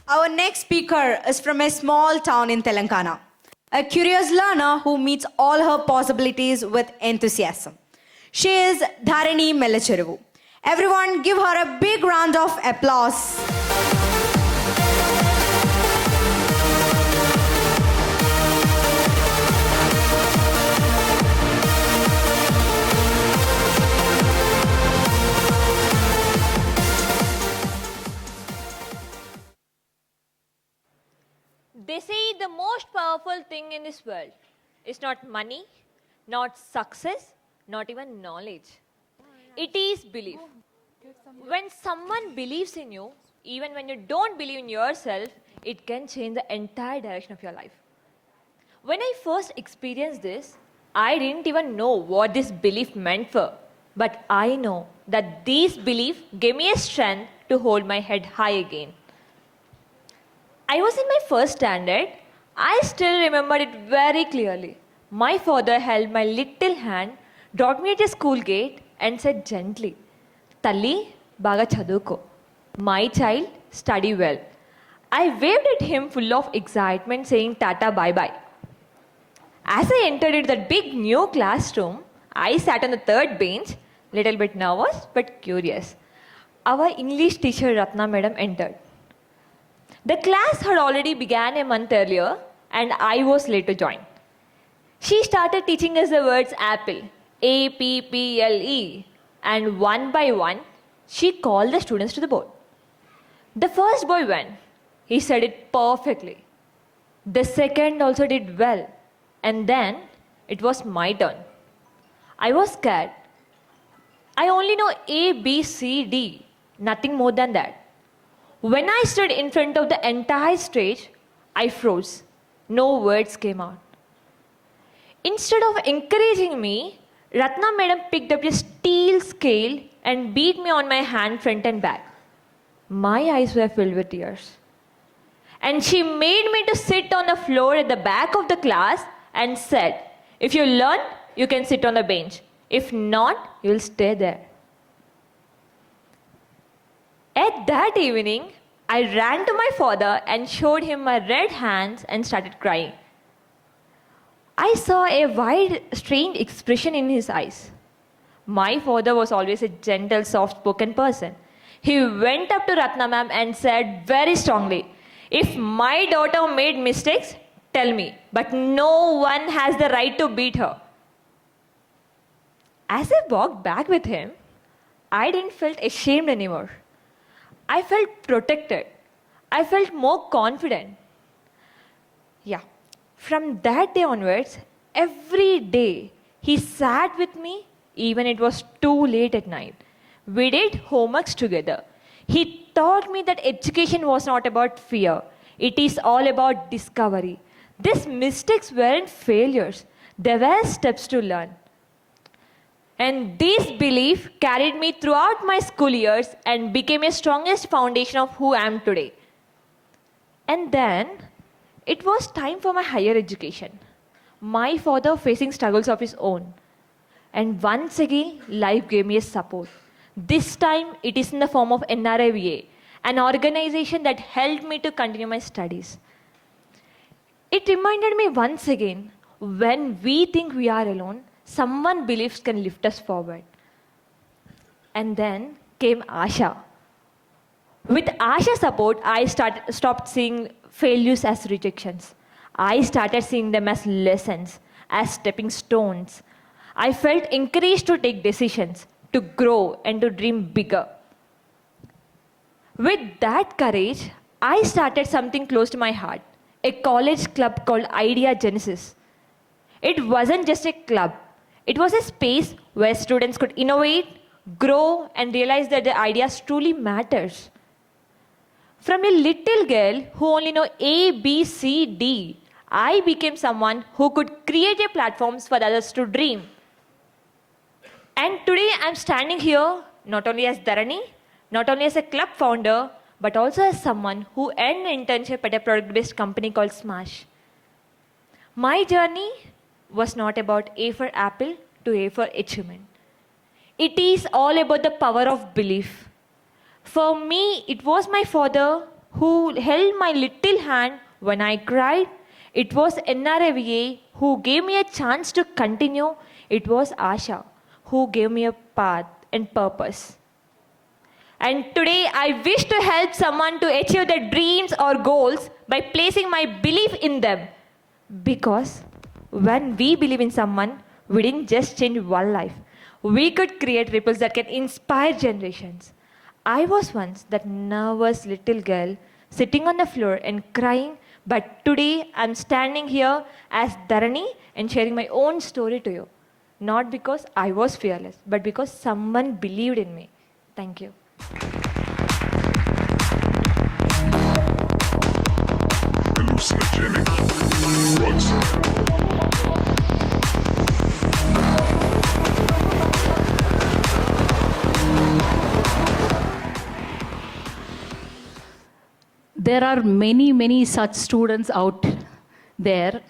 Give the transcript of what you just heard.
Our next speaker is from a small town in Telangana, a curious learner who meets all her possibilities with enthusiasm. She is Dharani Melacheruvu. Everyone give her a big round of applause. They say the most powerful thing in this world is not money, not success, not even knowledge. It is belief. When someone believes in you, even when you don't believe in yourself, it can change the entire direction of your life. When I first experienced this, I didn't even know what this belief meant for. But I know that this belief gave me a strength to hold my head high again. I was in my first standard. I still remember it very clearly. My father held my little hand, dropped me at a school gate, and said gently, Talli, baga chaduko. My child, study well. I waved at him full of excitement, saying tata bye bye. As I entered into that big new classroom, I sat on the third bench, little bit nervous but curious. Our English teacher Ratna madam entered. The class had already began a month earlier and I was late to join. She started teaching us the words apple, A-P-P-L-E, and one by one, she called the students to the board. The first boy went. He said it perfectly. The second also did well. And then it was my turn. I was scared. I only know A, B, C, D, nothing more than that. When I stood in front of the entire stage, I froze. No words came out. Instead of encouraging me, Ratna madam picked up a steel scale and beat me on my hand front and back. My eyes were filled with tears. And she made me to sit on the floor at the back of the class and said, if you learn, you can sit on the bench. If not, you'll stay there. At that evening, I ran to my father and showed him my red hands and started crying. I saw a wide, strained expression in his eyes. My father was always a gentle, soft-spoken person. He went up to Ratna ma'am and said very strongly, if my daughter made mistakes, tell me, but no one has the right to beat her. As I walked back with him, I didn't feel ashamed anymore. I felt protected. I felt more confident. Yeah. From that day onwards, every day, he sat with me, even it was too late at night. We did homeworks together. He taught me that education was not about fear. It is all about discovery. These mistakes weren't failures. They were steps to learn. And this belief carried me throughout my school years and became a strongest foundation of who I am today. And then, it was time for my higher education. My father facing struggles of his own. And once again, life gave me a support. This time, it is in the form of NRIVA, an organization that helped me to continue my studies. It reminded me once again, when we think we are alone, someone believes can lift us forward. And then came AASHA. With AASHA support, I stopped seeing failures as rejections. I started seeing them as lessons, as stepping stones. I felt encouraged to take decisions, to grow and to dream bigger. With that courage, I started something close to my heart, a college club called Idea Genesis. It wasn't just a club. It was a space where students could innovate, grow, and realize that their ideas truly matters. From a little girl who only knew A, B, C, D, I became someone who could create a platforms for others to dream. And today I'm standing here not only as Dharani, not only as a club founder, but also as someone who earned an internship at a product-based company called Smash. My journey was not about A for apple to A for achievement. It is all about the power of belief. For me, it was my father who held my little hand when I cried. It was NRAVA who gave me a chance to continue. It was AASHA who gave me a path and purpose. And today I wish to help someone to achieve their dreams or goals by placing my belief in them. Because when we believe in someone, we didn't just change one life. We could create ripples that can inspire generations. I was once that nervous little girl sitting on the floor and crying, but today I'm standing here as Dharani and sharing my own story to you. Not because I was fearless, but because someone believed in me. Thank you. Hallucinogenic drugs. There are many such students out there